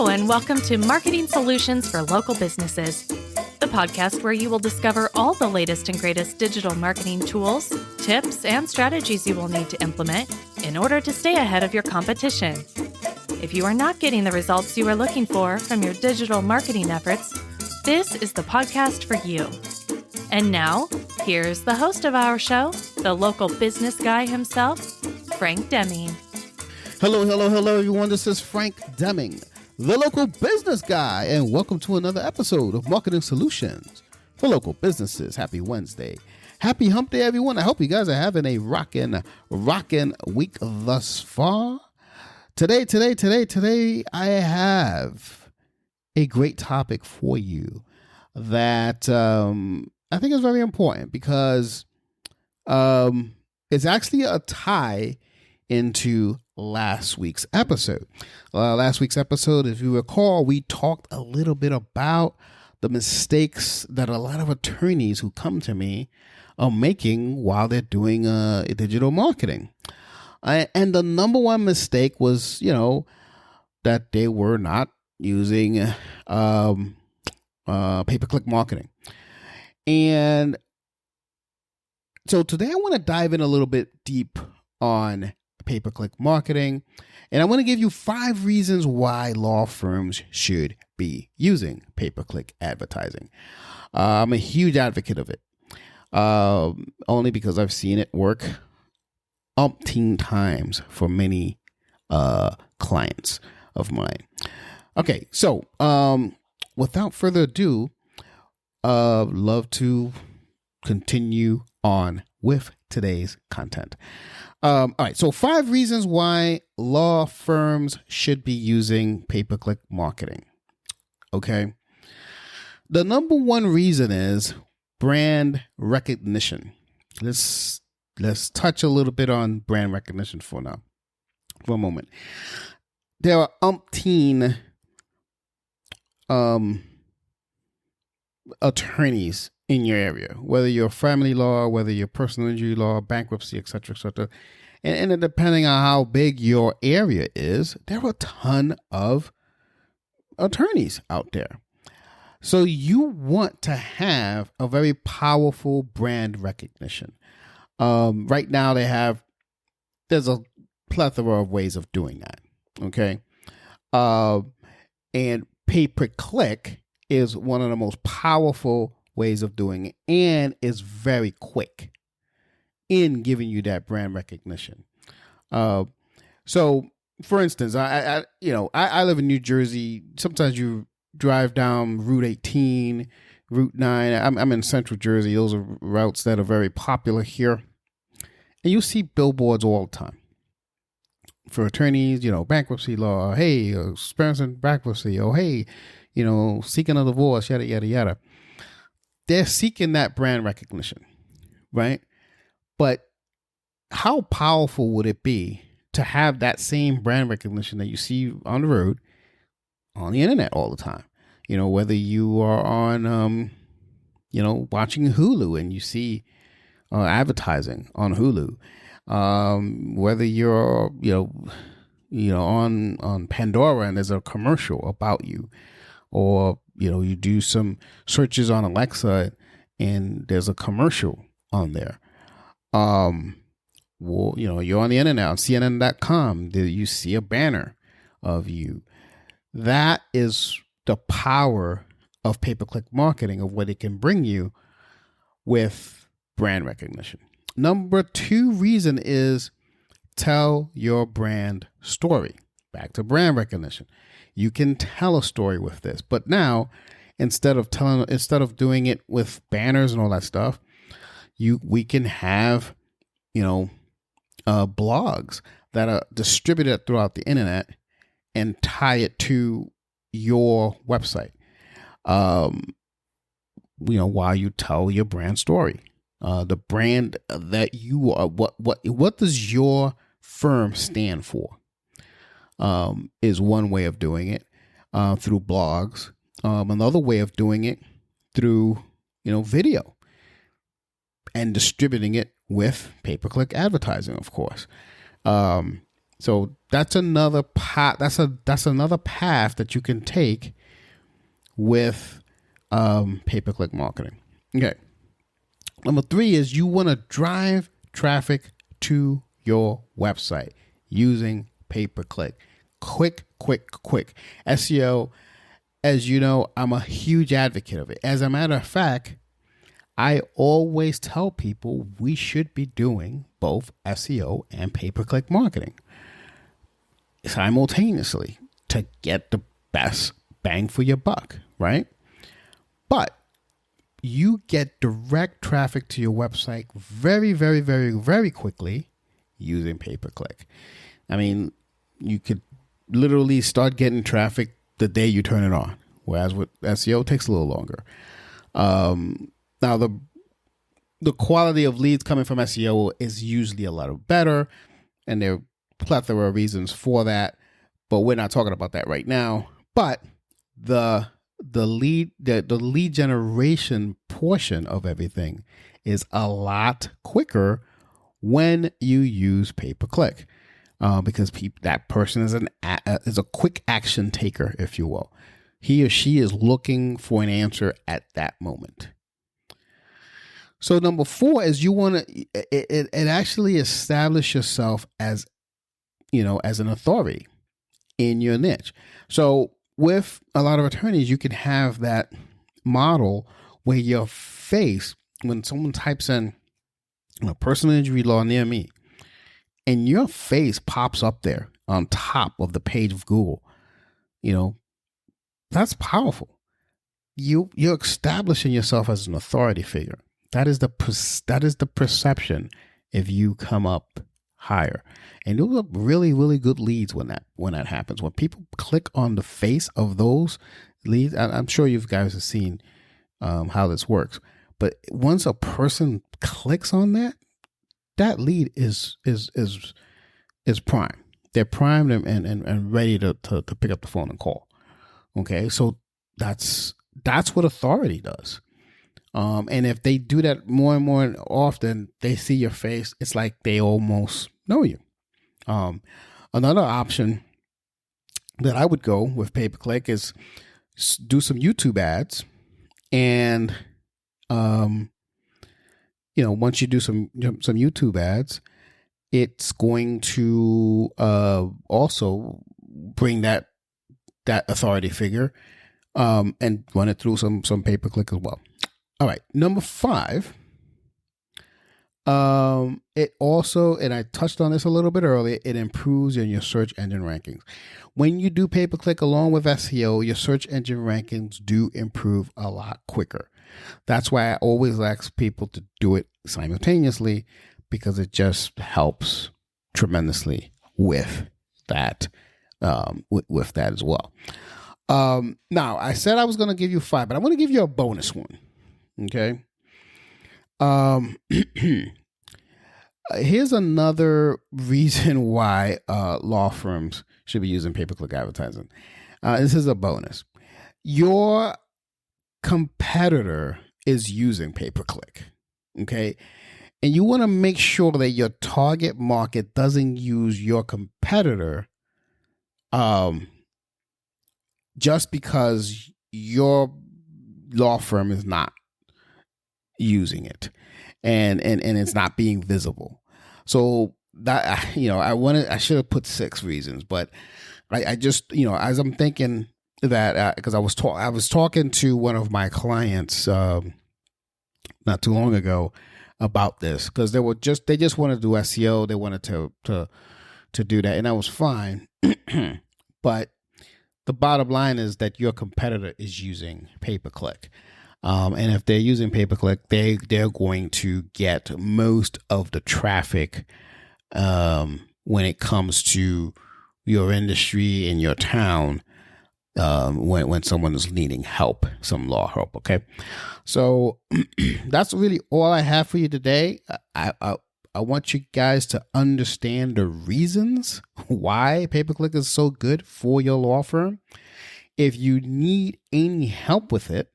Hello, and welcome to Marketing Solutions for Local Businesses, the podcast where you will discover all the latest and greatest digital marketing tools, tips, and strategies you will need to implement in order to stay ahead of your competition. If you are not getting the results you are looking for from your digital marketing efforts, this is the podcast for you. And now, here's the host of our show, the local business guy himself, Frank Deming. Hello, everyone. This is Frank Deming, the local business guy, and welcome to another episode of Marketing Solutions for Local Businesses. Happy Wednesday. Happy hump day, everyone. I hope you guys are having a rockin' week thus far. Today, I have a great topic for you that I think is very important because it's actually a tie into last week's episode. Last week's episode, if you recall, we talked a little bit about the mistakes that a lot of attorneys who come to me are making while they're doing digital marketing. And the number one mistake was, that they were not using pay-per-click marketing. And so today I want to dive in a little bit deep on pay-per-click marketing, and I want to give you 5 reasons why law firms should be using pay-per-click advertising. I'm a huge advocate of it, only because I've seen it work umpteen times for many clients of mine. Okay, so without further ado, love to continue on with today's content. All right, so 5 reasons why law firms should be using pay-per-click marketing. Okay. The number one reason is brand recognition. Let's touch a little bit on brand recognition for a moment. There are umpteen attorneys in your area, whether you're family law, whether you're personal injury law, bankruptcy, etc., etc. And depending on how big your area is, there are a ton of attorneys out there. So you want to have a very powerful brand recognition. Right now there's a plethora of ways of doing that. Okay. And pay-per-click is one of the most powerful ways of doing it, and is very quick in giving you that brand recognition. So for instance, I live in New Jersey. Sometimes you drive down Route 18, Route 9. I'm in Central Jersey. Those are routes that are very popular here. And you see billboards all the time for attorneys, bankruptcy law. Hey, experiencing bankruptcy. Oh, hey, seeking a divorce, yada, yada, yada. They're seeking that brand recognition, right? But how powerful would it be to have that same brand recognition that you see on the road, on the internet all the time? Whether you are on, watching Hulu and you see advertising on Hulu, whether you're, on Pandora and there's a commercial about you, or you do some searches on Alexa and there's a commercial on there. You're on the internet on CNN.com. You see a banner of you. That is the power of pay-per-click marketing, of what it can bring you with brand recognition. Number 2 reason is tell your brand story. Back to brand recognition. You can tell a story with this, but now instead of doing it with banners and all that stuff, we can have blogs that are distributed throughout the internet and tie it to your website. While you tell your brand story, the brand that you are, what does your firm stand for? Is one way of doing it through blogs. Another way of doing it through video and distributing it with pay-per-click advertising, of course. So that's another path. That's another path that you can take with pay-per-click marketing. Okay. Number 3 is you want to drive traffic to your website using pay-per-click. Quick. SEO, as you know, I'm a huge advocate of it. As a matter of fact, I always tell people we should be doing both SEO and pay-per-click marketing simultaneously to get the best bang for your buck, right? But you get direct traffic to your website very quickly using pay-per-click. I mean, you could literally start getting traffic the day you turn it on, whereas with SEO it takes a little longer. Now, the quality of leads coming from SEO is usually a lot better, and there are a plethora of reasons for that, but we're not talking about that right now. But the lead generation portion of everything is a lot quicker when you use pay-per-click, because that person is a quick action taker, if you will. He or she is looking for an answer at that moment. So number 4 is you want to it actually establish yourself as, as an authority in your niche. So with a lot of attorneys, you can have that model where your face, when someone types in personal injury law near me, and your face pops up there on top of the page of Google, that's powerful. You're establishing yourself as an authority figure. That is the perception if you come up higher. And those are really good leads when that happens. When people click on the face of those leads, I'm sure you guys have seen how this works. But once a person clicks on that lead is prime. They're primed and ready to pick up the phone and call. Okay, so that's what authority does. And if they do that more and more often, they see your face. It's like they almost know you. Another option that I would go with pay-per-click is do some YouTube ads. And, once you do some YouTube ads, it's going to also bring that authority figure and run it through some pay-per-click as well. All right, number 5. It also, and I touched on this a little bit earlier, it improves in your search engine rankings. When you do pay-per-click along with SEO, your search engine rankings do improve a lot quicker. That's why I always ask people to do it simultaneously, because it just helps tremendously with that, with that as well. Now, I said I was going to give you 5, but I'm going to give you a bonus one. Okay. Here's another reason why law firms should be using pay-per-click advertising. This is a bonus. Your competitor is using pay-per-click. Okay. And you want to make sure that your target market doesn't use your competitor just because your law firm is not using it and it's not being visible. So that, I should have put 6 reasons, but I just, as I'm thinking that, because I was talking to one of my clients not too long ago about this, because they just wanted to do SEO. They wanted to do that, and that was fine. But the bottom line is that your competitor is using pay-per-click. And if they're using pay-per-click, they're going to get most of the traffic when it comes to your industry in your town, when someone is needing help, some law help. Okay, so that's really all I have for you today. I want you guys to understand the reasons why pay-per-click is so good for your law firm. If you need any help with it,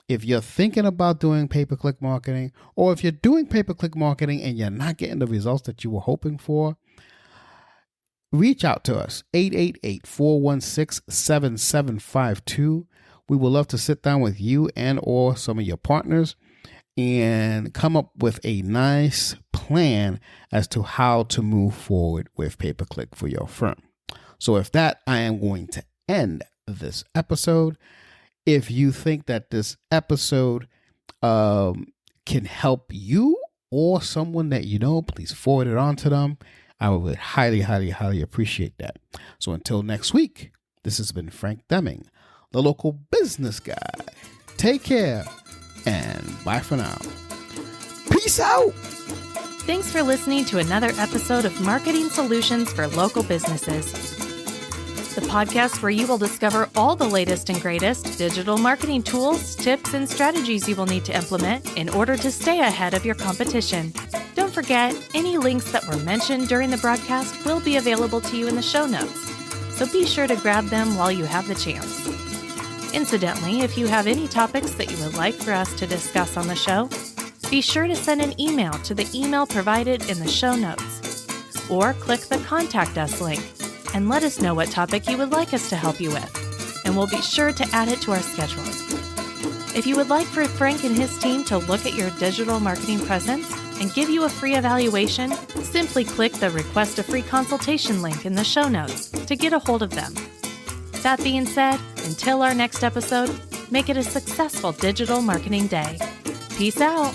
if you're thinking about doing pay-per-click marketing, or if you're doing pay-per-click marketing and you're not getting the results that you were hoping for, reach out to us, 888-416-7752. We would love to sit down with you and or some of your partners and come up with a nice plan as to how to move forward with pay-per-click for your firm. So with that, I am going to end this episode. If you think that this episode can help you or someone that you know, please forward it on to them. I would highly, highly, highly appreciate that. So until next week, this has been Frank Deming, the local business guy. Take care and bye for now. Peace out. Thanks for listening to another episode of Marketing Solutions for Local Businesses, the podcast where you will discover all the latest and greatest digital marketing tools, tips, and strategies you will need to implement in order to stay ahead of your competition. Don't forget, any links that were mentioned during the broadcast will be available to you in the show notes, so be sure to grab them while you have the chance. Incidentally, if you have any topics that you would like for us to discuss on the show, be sure to send an email to the email provided in the show notes, or click the Contact Us link and let us know what topic you would like us to help you with, and we'll be sure to add it to our schedule. If you would like for Frank and his team to look at your digital marketing presence and give you a free evaluation, simply click the Request a Free Consultation link in the show notes to get a hold of them. That being said, until our next episode, make it a successful digital marketing day. Peace out.